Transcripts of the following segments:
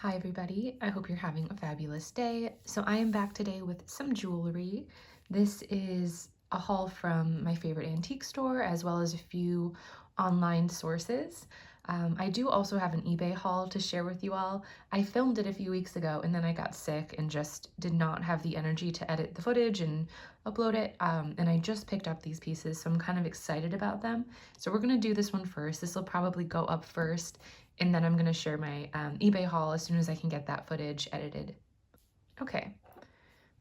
Hi everybody, I hope you're having a fabulous day. So I am back today with some jewelry. This is a haul from my favorite antique store as well as a few online sources. I do also have an eBay haul to share with you all. I filmed it a few weeks ago and then I got sick and just did not have the energy to edit the footage and upload it. And I just picked up these pieces, so I'm kind of excited about them. So we're gonna do this one first. This will probably go up first, and then I'm gonna share my eBay haul as soon as I can get that footage edited. Okay,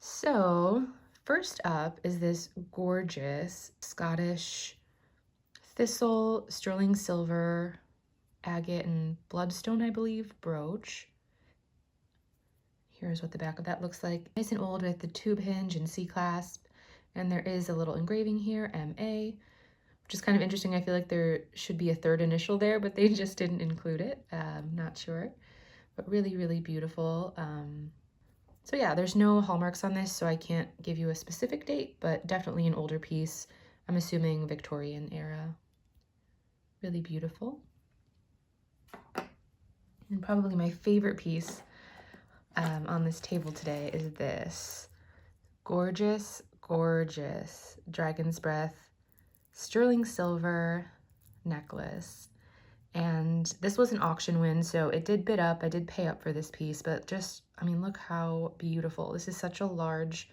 so first up is this gorgeous Scottish thistle, sterling silver, agate, and bloodstone, I believe, brooch. Here's what the back of that looks like. Nice and old with the tube hinge and C-clasp. And there is a little engraving here, MA, which is kind of interesting. I feel like there should be a third initial there, but they just didn't include it. Not sure, but really, really beautiful. So yeah, there's no hallmarks on this, so I can't give you a specific date, but definitely an older piece. I'm assuming Victorian era. Really beautiful. And probably my favorite piece on this table today is this gorgeous, gorgeous Dragon's Breath sterling silver necklace. And this was an auction win, so it did bid up. I did pay up for this piece, but just, I mean, look how beautiful. This is such a large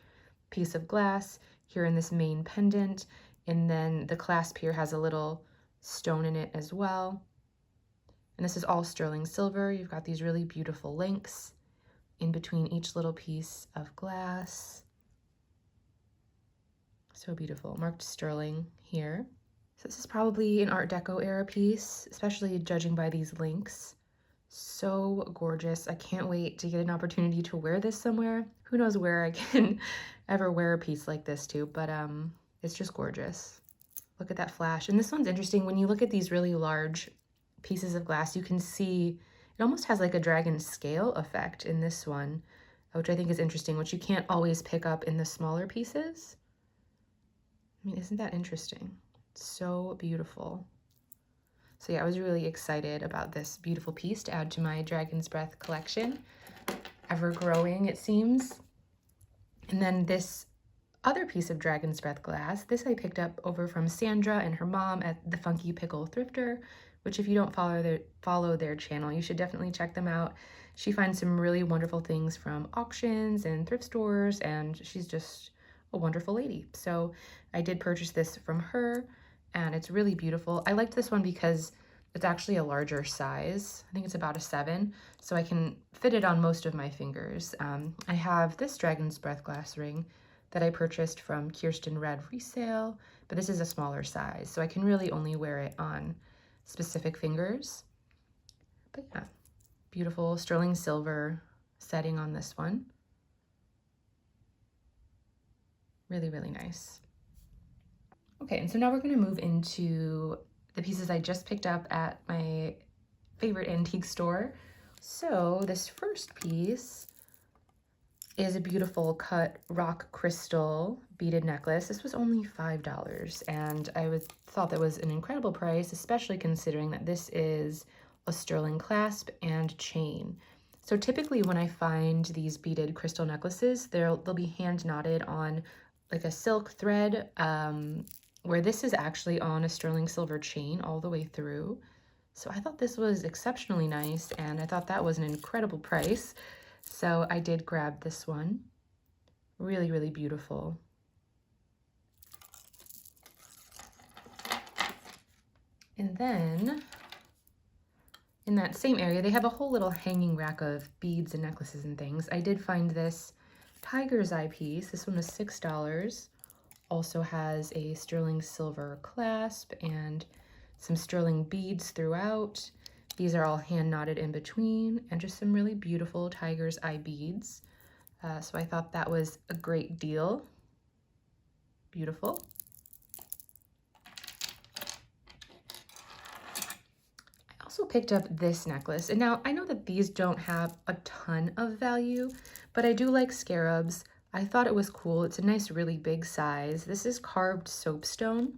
piece of glass here in this main pendant. And then the clasp here has a little stone in it as well. And this is all sterling silver. You've got these really beautiful links in between each little piece of glass. So beautiful, marked sterling here. So this is probably an Art Deco era piece, especially judging by these links. So gorgeous. I can't wait to get an opportunity to wear this somewhere. Who knows where I can ever wear a piece like this to, but it's just gorgeous. Look at that flash. And this one's interesting. When you look at these really large pieces of glass, you can see it almost has like a dragon scale effect in this one, which I think is interesting, which you can't always pick up in the smaller pieces. I mean, isn't that interesting? So beautiful. So yeah, I was really excited about this beautiful piece to add to my Dragon's Breath collection. Ever growing, it seems. And then this other piece of Dragon's Breath glass, this I picked up over from Sandra and her mom at the Funky Pickle Thrifter, which if you don't follow their channel, you should definitely check them out. She finds some really wonderful things from auctions and thrift stores, and she's just a wonderful lady. So I did purchase this from her, and it's really beautiful. I liked this one because it's actually a larger size. I think it's about a 7, so I can fit it on most of my fingers. I have this Dragon's Breath glass ring that I purchased from Kirsten Red Resale, but this is a smaller size, so I can really only wear it on specific fingers. But yeah, beautiful sterling silver setting on this one. Really, really nice. Okay, and so now we're gonna move into the pieces I just picked up at my favorite antique store. So this first piece is a beautiful cut rock crystal beaded necklace. This was only $5, and I thought that was an incredible price, especially considering that this is a sterling clasp and chain. So typically when I find these beaded crystal necklaces, they'll be hand knotted on like a silk thread, where this is actually on a sterling silver chain all the way through. So I thought this was exceptionally nice, and I thought that was an incredible price. So I did grab this one. Really, really beautiful. And then in that same area, they have a whole little hanging rack of beads and necklaces and things. I did find this tiger's eye piece. This one was $6. Also has a sterling silver clasp and some sterling beads throughout. These are all hand knotted in between, and just some really beautiful tiger's eye beads. So I thought that was a great deal. Beautiful. I also picked up this necklace, and now I know that these don't have a ton of value, but I do like scarabs. I thought it was cool. It's a nice, really big size. This is carved soapstone.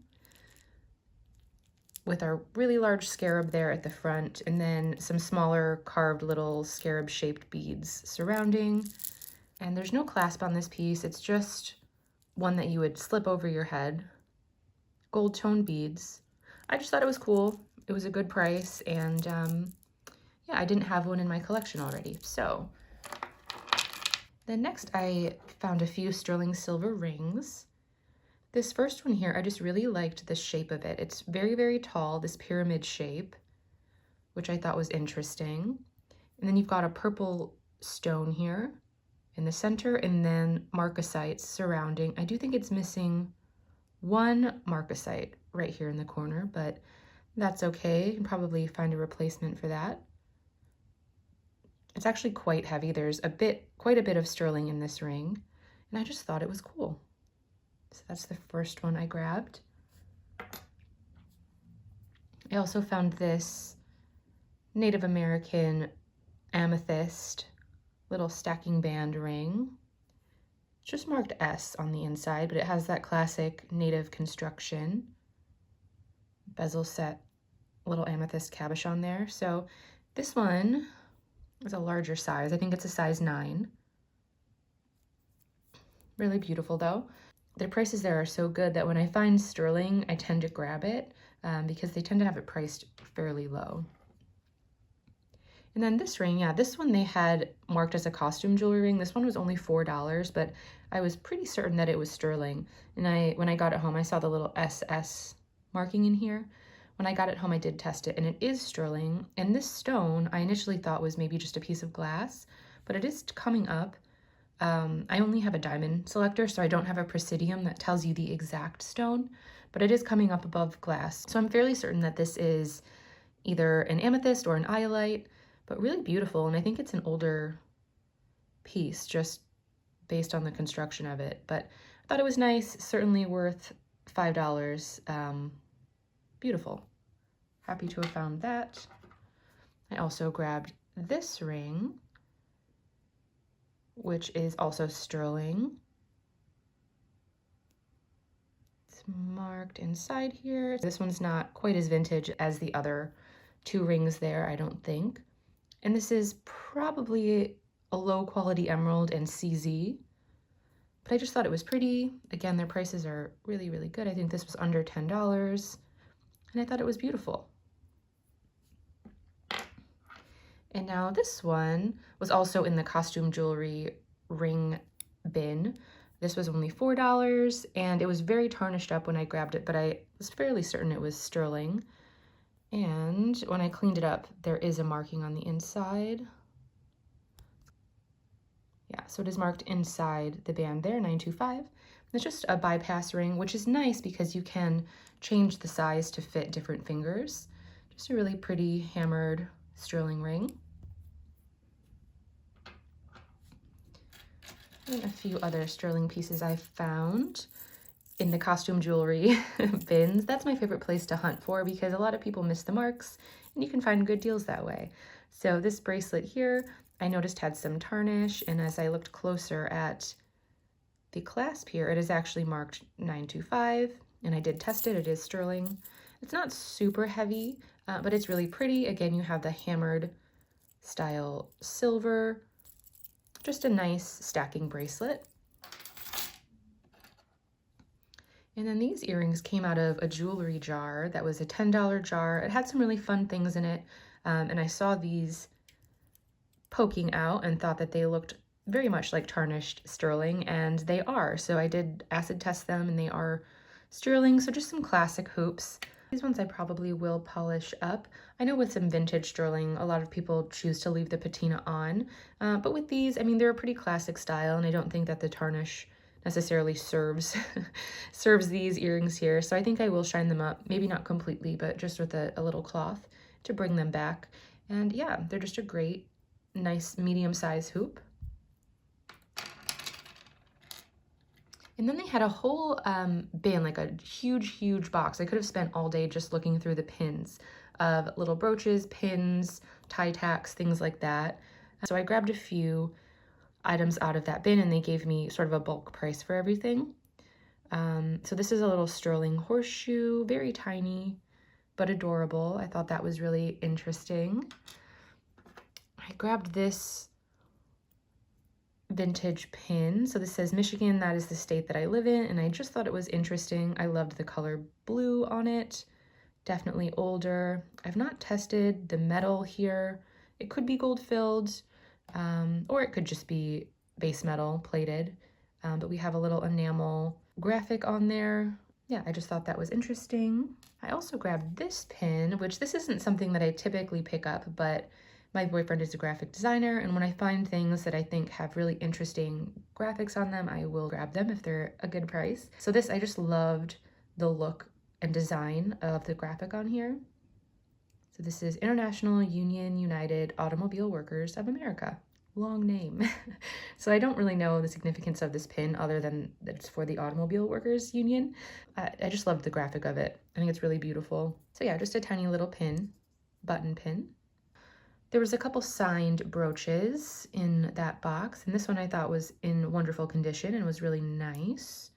with our really large scarab there at the front, and then some smaller carved little scarab shaped beads surrounding. And there's no clasp on this piece. It's just one that you would slip over your head. Gold tone beads. I just thought it was cool. It was a good price, and yeah, I didn't have one in my collection already. So then next I found a few sterling silver rings. This first one here, I just really liked the shape of it. It's very, very tall, this pyramid shape, which I thought was interesting. And then you've got a purple stone here in the center, and then marcasites surrounding. I do think it's missing one marcasite right here in the corner, but that's okay. You can probably find a replacement for that. It's actually quite heavy. There's quite a bit of sterling in this ring, and I just thought it was cool. So that's the first one I grabbed. I also found this Native American amethyst little stacking band ring. It's just marked S on the inside, but it has that classic native construction. Bezel set little amethyst cabochon there. So this one is a larger size. I think it's a size 9. Really beautiful though. The prices there are so good that when I find sterling, I tend to grab it because they tend to have it priced fairly low. And then this ring, yeah, this one they had marked as a costume jewelry ring. This one was only $4, but I was pretty certain that it was sterling. And when I got it home, I saw the little SS marking in here. When I got it home, I did test it, and it is sterling. And this stone, I initially thought was maybe just a piece of glass, but it is coming up. I only have a diamond selector, so I don't have a presidium that tells you the exact stone, but it is coming up above glass. So I'm fairly certain that this is either an amethyst or an iolite, but really beautiful. And I think it's an older piece just based on the construction of it. But I thought it was nice, certainly worth $5. Beautiful. Happy to have found that. I also grabbed this ring, which is also sterling. It's marked inside here. This one's not quite as vintage as the other 2 rings there, I don't think. And this is probably a low quality emerald and CZ, but I just thought it was pretty. Again, their prices are really, really good. I think this was under $10, and I thought it was beautiful. And now this one was also in the costume jewelry ring bin. This was only $4, and it was very tarnished up when I grabbed it, but I was fairly certain it was sterling. And when I cleaned it up, there is a marking on the inside. Yeah, so it is marked inside the band there, 925. It's just a bypass ring, which is nice because you can change the size to fit different fingers. Just a really pretty hammered sterling ring. And a few other sterling pieces I found in the costume jewelry bins. That's my favorite place to hunt for because a lot of people miss the marks and you can find good deals that way. So this bracelet here, I noticed had some tarnish, and as I looked closer at the clasp here, it is actually marked 925, and I did test it. It is sterling. It's not super heavy, but it's really pretty. Again, you have the hammered style silver. Just a nice stacking bracelet. And then these earrings came out of a jewelry jar that was a $10 jar. It had some really fun things in it, and I saw these poking out and thought that they looked very much like tarnished sterling, and they are. So I did acid test them, and they are sterling, so just some classic hoops. These ones I probably will polish up. I know with some vintage sterling, a lot of people choose to leave the patina on, but with these, I mean, they're a pretty classic style, and I don't think that the tarnish necessarily serves these earrings here. So I think I will shine them up, maybe not completely, but just with a little cloth to bring them back. And yeah, they're just a great, nice medium-sized hoop. And then they had a whole bin, like a huge box. I could have spent all day just looking through the pins of little brooches, pins, tie tacks, things like that. So I grabbed a few items out of that bin, and they gave me sort of a bulk price for everything. So this is a little sterling horseshoe, very tiny, but adorable. I thought that was really interesting. I grabbed this vintage pin. So this says Michigan, that is the state that I live in, and I just thought it was interesting. I loved the color blue on it. Definitely older. I've not tested the metal here. It could be gold filled, or it could just be base metal plated. But we have a little enamel graphic on there. Yeah, I just thought that was interesting. I also grabbed this pin, which this isn't something that I typically pick up, but my boyfriend is a graphic designer, and when I find things that I think have really interesting graphics on them, I will grab them if they're a good price. So this, I just loved the look and design of the graphic on here. So this is International Union United Automobile Workers of America. Long name. So I don't really know the significance of this pin other than that it's for the Automobile Workers Union. I just loved the graphic of it. I think it's really beautiful. So yeah, just a tiny little pin, button pin. There was a couple signed brooches in that box, and this one I thought was in wonderful condition and was really nice.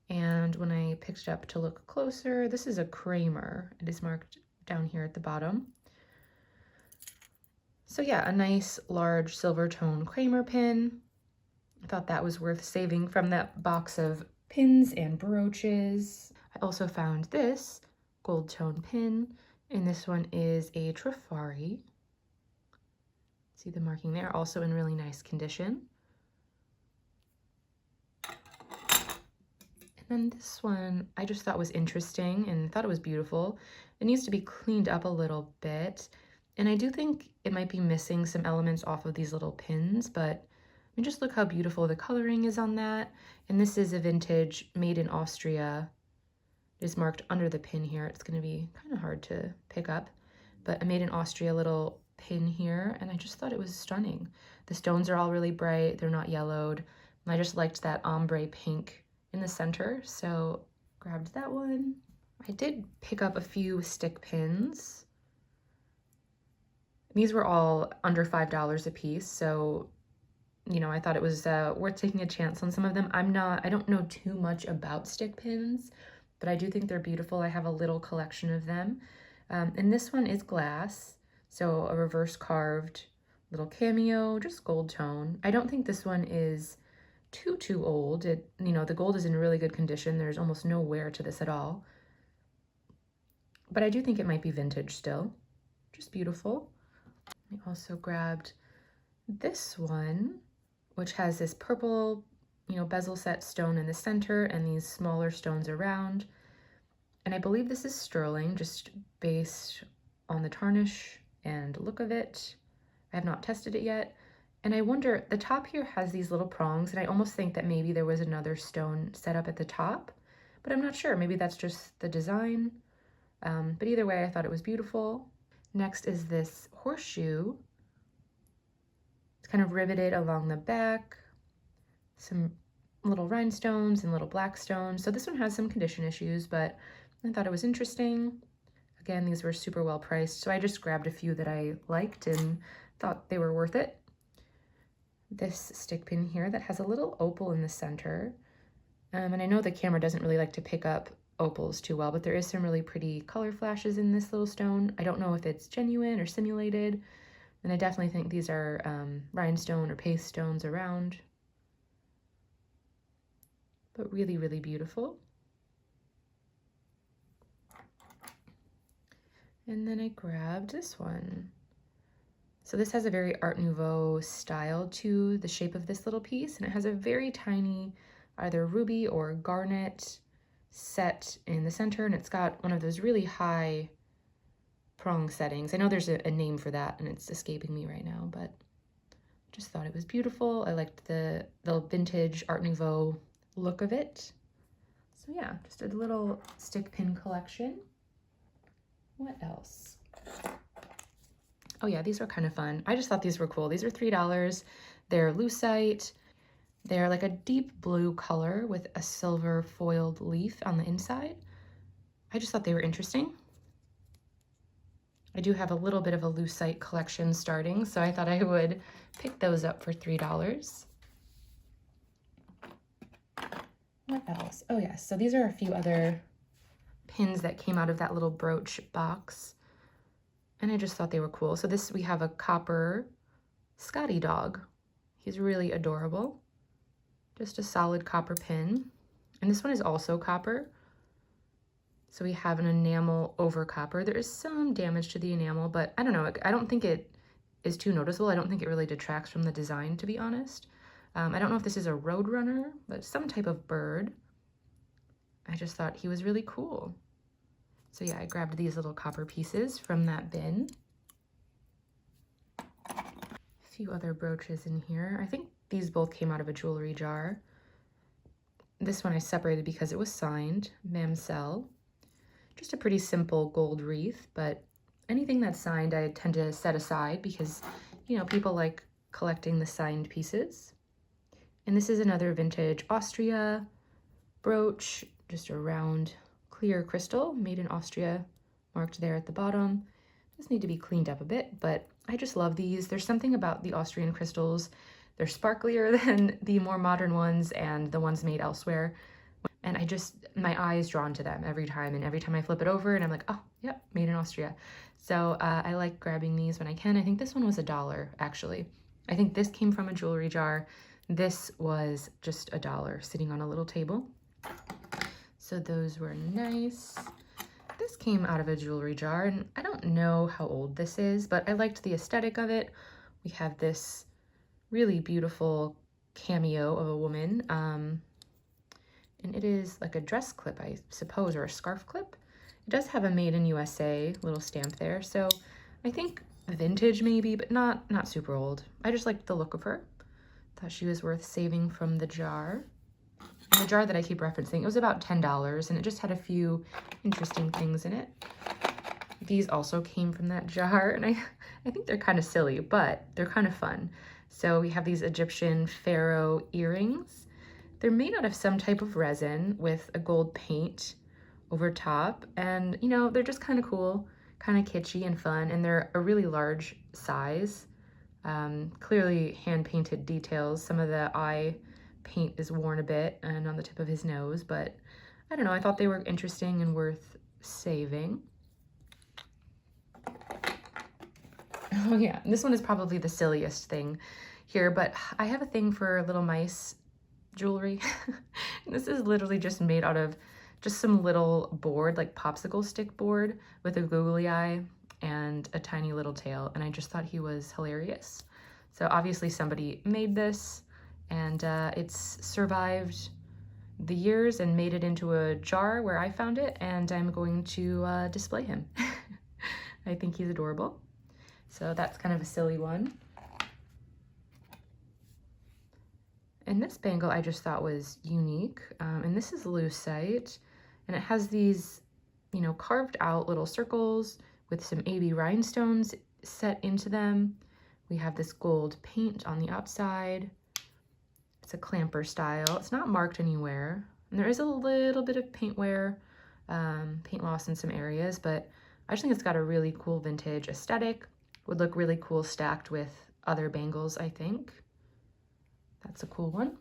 And when I picked it up to look closer, this is a Kramer. It is marked down here at the bottom. So yeah, a nice large silver tone Kramer pin. I thought that was worth saving from that box of pins and brooches. I also found this gold tone pin, and this one is a Trifari. See the marking there, also in really nice condition. And then this one I just thought was interesting and thought it was beautiful. It needs to be cleaned up a little bit. And I do think it might be missing some elements off of these little pins, but I mean, just look how beautiful the coloring is on that. And this is a vintage made in Austria. It is marked under the pin here. It's going to be kind of hard to pick up, but a made in Austria little pin here, and I just thought it was stunning. The stones are all really bright. They're not yellowed. And I just liked that ombre pink in the center, so grabbed that one. I did pick up a few stick pins. These were all under $5 a piece, so you know, I thought it was worth taking a chance on some of them. I don't know too much about stick pins, but I do think they're beautiful. I have a little collection of them. And this one is glass, so a reverse carved little cameo, just gold tone. I don't think this one is too old. You know, the gold is in really good condition. There's almost no wear to this at all. But I do think it might be vintage still. Just beautiful. I also grabbed this one, which has this purple, you know, bezel set stone in the center and these smaller stones around. And I believe this is sterling, just based on the tarnish and look of it. I have not tested it yet. And I wonder, the top here has these little prongs, and I almost think that maybe there was another stone set up at the top, but I'm not sure. Maybe that's just the design. But either way, I thought it was beautiful. Next is this horseshoe. It's kind of riveted along the back, some little rhinestones and little black stones. So this one has some condition issues, but I thought it was interesting. Again, these were super well priced, so I just grabbed a few that I liked and thought they were worth it. This stick pin here that has a little opal in the center. And I know the camera doesn't really like to pick up opals too well, but there is some really pretty color flashes in this little stone. I don't know if it's genuine or simulated, and I definitely think these are rhinestone or paste stones around. But really, really beautiful. And then I grabbed this one. So this has a very Art Nouveau style to the shape of this little piece, and it has a very tiny either ruby or garnet set in the center, and it's got one of those really high prong settings. I know there's a name for that, and it's escaping me right now, but just thought it was beautiful. I liked the vintage Art Nouveau look of it. So yeah, just a little stick pin collection. What else? Oh yeah, these were kind of fun. I just thought these were cool. These are $3. They're lucite. They're like a deep blue color with a silver foiled leaf on the inside. I just thought they were interesting. I do have a little bit of a lucite collection starting, so I thought I would pick those up for $3. What else? Oh yes, so these are a few other pins that came out of that little brooch box. And I just thought they were cool. So this, we have a copper Scotty dog. He's really adorable. Just a solid copper pin. And this one is also copper. So we have an enamel over copper. There is some damage to the enamel, but I don't know. I don't think it is too noticeable. I don't think it really detracts from the design, to be honest. I don't know if this is a roadrunner, but some type of bird. I just thought he was really cool. So yeah, I grabbed these little copper pieces from that bin. A few other brooches in here. I think these both came out of a jewelry jar. This one I separated because it was signed, Mamselle. Just a pretty simple gold wreath, but anything that's signed I tend to set aside because, you know, people like collecting the signed pieces. And this is another vintage Austria brooch, just a round clear crystal made in Austria, marked there at the bottom. Just need to be cleaned up a bit, but I just love these. There's something about the Austrian crystals. They're sparklier than the more modern ones and the ones made elsewhere. And my eye is drawn to them every time. And every time I flip it over and I'm like, oh, yep, made in Austria. So I like grabbing these when I can. I think this one was $1, actually. I think this came from a jewelry jar. This was just $1 sitting on a little table. So those were nice. This came out of a jewelry jar, and I don't know how old this is, but I liked the aesthetic of it. We have this really beautiful cameo of a woman, and it is like a dress clip, I suppose, or a scarf clip. It does have a Made in USA little stamp there, so I think vintage maybe, but not super old. I just liked the look of her. Thought she was worth saving from the jar. And the jar that I keep referencing, it was about $10, and it just had a few interesting things in it. These also came from that jar, and I think they're kind of silly, but they're kind of fun. So we have these Egyptian pharaoh earrings. They're made out of some type of resin with a gold paint over top, and you know, they're just kind of cool, kind of kitschy and fun, and they're a really large size. Clearly hand-painted details. Some of the eye paint is worn a bit and on the tip of his nose, but I don't know, I thought they were interesting and worth saving. Oh yeah, this one is probably the silliest thing here, but I have a thing for little mice jewelry. This is literally just made out of just some little board, like popsicle stick board with a googly eye and a tiny little tail, and I just thought he was hilarious. So obviously somebody made this, and it's survived the years and made it into a jar where I found it, and I'm going to display him. I think he's adorable. So that's kind of a silly one. And this bangle I just thought was unique, and this is lucite, and it has these, you know, carved out little circles with some AB rhinestones set into them. We have this gold paint on the outside. It's a clamper style. It's not marked anywhere, and there is a little bit of paint wear, paint loss in some areas, but I just think it's got a really cool vintage aesthetic. Would look really cool stacked with other bangles, I think. That's a cool one.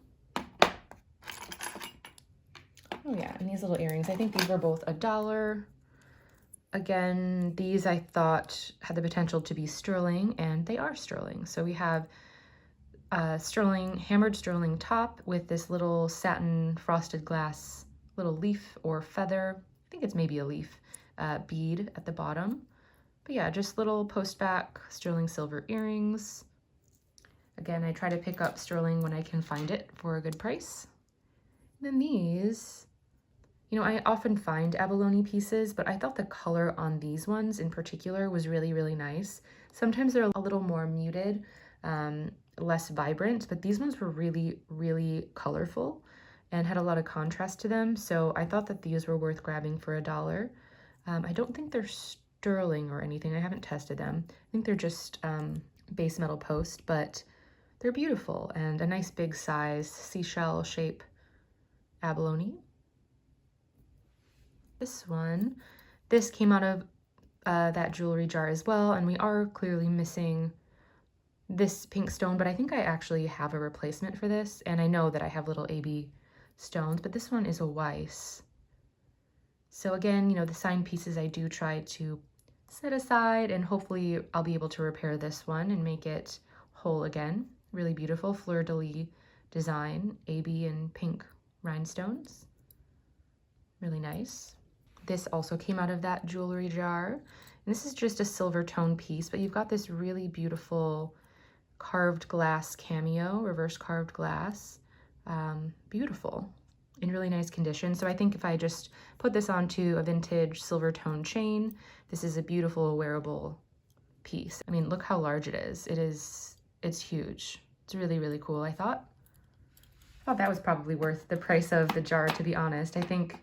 Oh yeah, and these little earrings, I think these were both $1. Again, these I thought had the potential to be sterling, and they are sterling. So we have sterling, hammered sterling top with this little satin frosted glass little leaf or feather. I think it's maybe a leaf bead at the bottom. But yeah, just little postback sterling silver earrings. Again, I try to pick up sterling when I can find it for a good price. And then these, you know, I often find abalone pieces, but I thought the color on these ones in particular was really, really nice. Sometimes they're a little more muted, less vibrant, but these ones were really, really colorful and had a lot of contrast to them. So I thought that these were worth grabbing for $1. I don't think they're sterling or anything. I haven't tested them. I think they're just base metal post, but they're beautiful and a nice big size seashell shape abalone. This one, this came out of that jewelry jar as well, and we are clearly missing this pink stone, but I think I actually have a replacement for this, and I know that I have little AB stones, but this one is a Weiss. So again, you know, the signed pieces I do try to set aside, and hopefully I'll be able to repair this one and make it whole again. Really beautiful fleur-de-lis design, AB and pink rhinestones. Really nice. This also came out of that jewelry jar. And this is just a silver tone piece, but you've got this really beautiful carved glass cameo, reverse carved glass. Beautiful, in really nice condition. So I think if I just put this onto a vintage silver tone chain, this is a beautiful wearable piece. I mean, look how large it is. It's huge. It's really, really cool, I thought. I thought that was probably worth the price of the jar, to be honest. I think,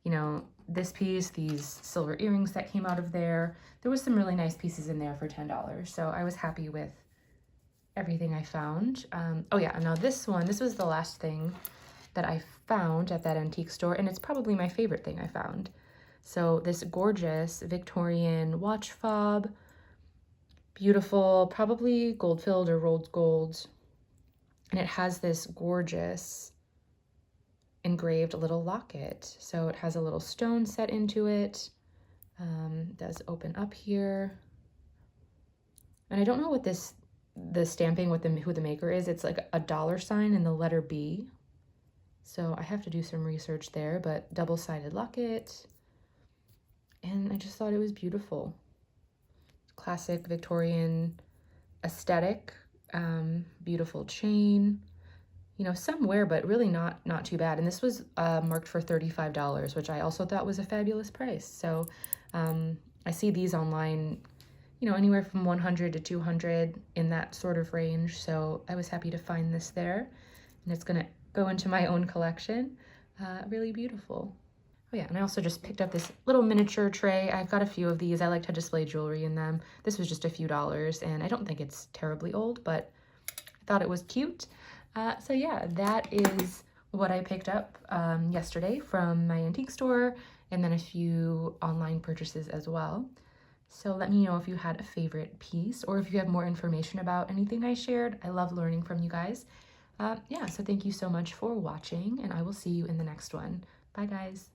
you know, this piece, these silver earrings that came out of there was some really nice pieces in there for $10. So I was happy with everything I found. Oh yeah, now this was the last thing that I found at that antique store, and it's probably my favorite thing I found. So this gorgeous Victorian watch fob, beautiful, probably gold-filled or rolled gold, and it has this gorgeous engraved little locket. So it has a little stone set into it. It does open up here. And I don't know what the stamping with who the maker is. It's like a dollar sign and the letter B. So I have to do some research there, but double-sided locket. And I just thought it was beautiful. Classic Victorian aesthetic, beautiful chain. You know, some wear, but really not too bad. And this was marked for $35, which I also thought was a fabulous price. So I see these online, you know, anywhere from 100 to 200 in that sort of range. So I was happy to find this there, and it's gonna go into my own collection. Really beautiful. Oh yeah, and I also just picked up this little miniature tray. I've got a few of these. I like to display jewelry in them. This was just a few dollars, and I don't think it's terribly old, but I thought it was cute. So yeah, that is what I picked up yesterday from my antique store, and then a few online purchases as well. So let me know if you had a favorite piece, or if you have more information about anything I shared. I love learning from you guys. Yeah, so thank you so much for watching, and I will see you in the next one. Bye, guys.